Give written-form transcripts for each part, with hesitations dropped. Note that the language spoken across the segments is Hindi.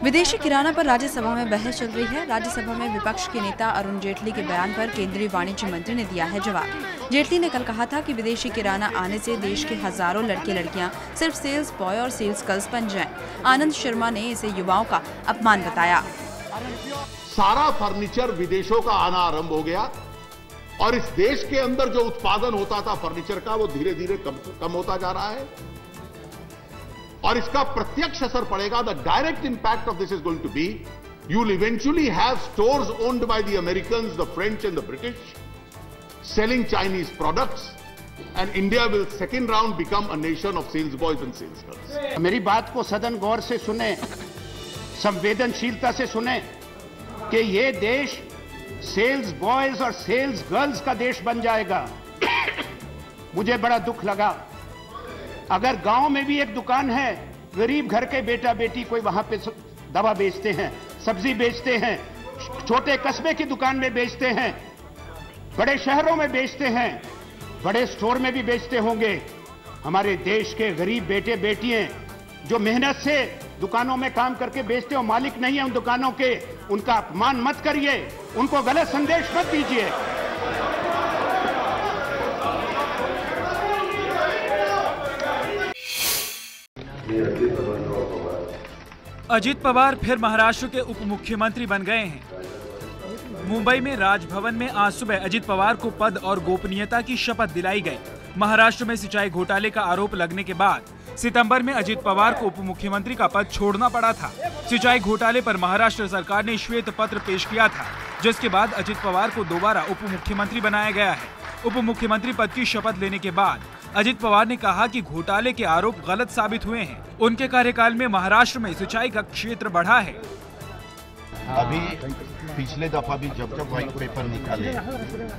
विदेशी किराना पर राज्यसभा में बहस चल रही है। राज्यसभा में विपक्ष के नेता अरुण जेटली के बयान पर केंद्रीय वाणिज्य मंत्री ने दिया है जवाब। जेटली ने कल कहा था कि विदेशी किराना आने से देश के हजारों लड़के लड़कियां सिर्फ सेल्स बॉय और सेल्स गर्ल्स बन जाएं। आनंद शर्मा ने इसे युवाओं का अपमान बताया। सारा फर्नीचर विदेशों का आना आरंभ हो गया और इस देश के अंदर जो उत्पादन होता था फर्नीचर का, वो धीरे धीरे कम होता जा रहा है और इसका प्रत्यक्ष असर पड़ेगा। The direct impact of this is going to be you will eventually have stores owned by the Americans, the French and the British selling Chinese products, and India will second round become a nation of sales boys and sales girls. मेरी बात को सदन गौर से सुने, संवेदनशीलता से सुने कि ये देश सेल्स बॉयज और सेल्स गर्ल्स का देश बन जाएगा। मुझे बड़ा दुख लगा। अगर गांव में भी एक दुकान है, गरीब घर के बेटा बेटी कोई वहां पे दवा बेचते हैं, सब्जी बेचते हैं, छोटे कस्बे की दुकान में बेचते हैं, बड़े शहरों में बेचते हैं, बड़े स्टोर में भी बेचते होंगे। हमारे देश के गरीब बेटे बेटियां जो मेहनत से दुकानों में काम करके बेचते हो, मालिक नहीं है उन दुकानों के, उनका अपमान मत करिए, उनको गलत संदेश मत दीजिए। अजित पवार फिर महाराष्ट्र के उप मुख्यमंत्री बन गए हैं। मुंबई में राजभवन में आज सुबह अजित पवार को पद और गोपनीयता की शपथ दिलाई गई। महाराष्ट्र में सिंचाई घोटाले का आरोप लगने के बाद सितंबर में अजित पवार को उप मुख्यमंत्री का पद छोड़ना पड़ा था। सिंचाई घोटाले पर महाराष्ट्र सरकार ने श्वेत पत्र पेश किया था, जिसके बाद अजित पवार को दोबारा उप मुख्यमंत्री बनाया गया है। उप मुख्यमंत्री पद की शपथ लेने के बाद अजित पवार ने कहा कि घोटाले के आरोप गलत साबित हुए हैं। उनके कार्यकाल में महाराष्ट्र में सिंचाई का क्षेत्र बढ़ा है। अभी पिछले दफा भी जब व्हाइट पेपर निकाले,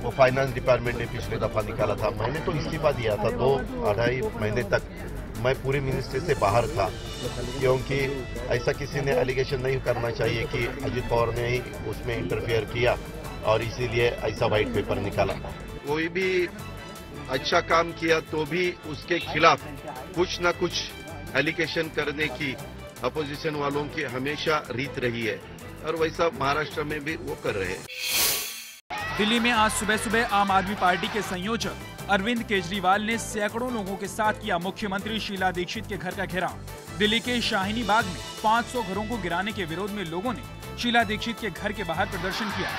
वो फाइनेंस डिपार्टमेंट ने पिछले दफा निकाला था, मैंने तो इस्तीफा दिया था। 2-2.5 महीने तक मैं पूरे मिनिस्ट्री से बाहर था, क्योंकि ऐसा किसी ने एलिगेशन नहीं करना चाहिए कि अजित पवार ने ही उसमें इंटरफेयर किया और इसीलिए ऐसा व्हाइट पेपर निकाला। कोई भी अच्छा काम किया तो भी उसके खिलाफ कुछ न कुछ एलिगेशन करने की अपोजिशन वालों की हमेशा रीत रही है और वैसा महाराष्ट्र में भी वो कर रहे हैं। दिल्ली में आज सुबह सुबह आम आदमी पार्टी के संयोजक अरविंद केजरीवाल ने सैकड़ों लोगों के साथ किया मुख्यमंत्री शीला दीक्षित के घर का घेराव। दिल्ली के शाहिनी बाग में 500 घरों को गिराने के विरोध में लोगों ने शीला दीक्षित के घर के बाहर प्रदर्शन किया।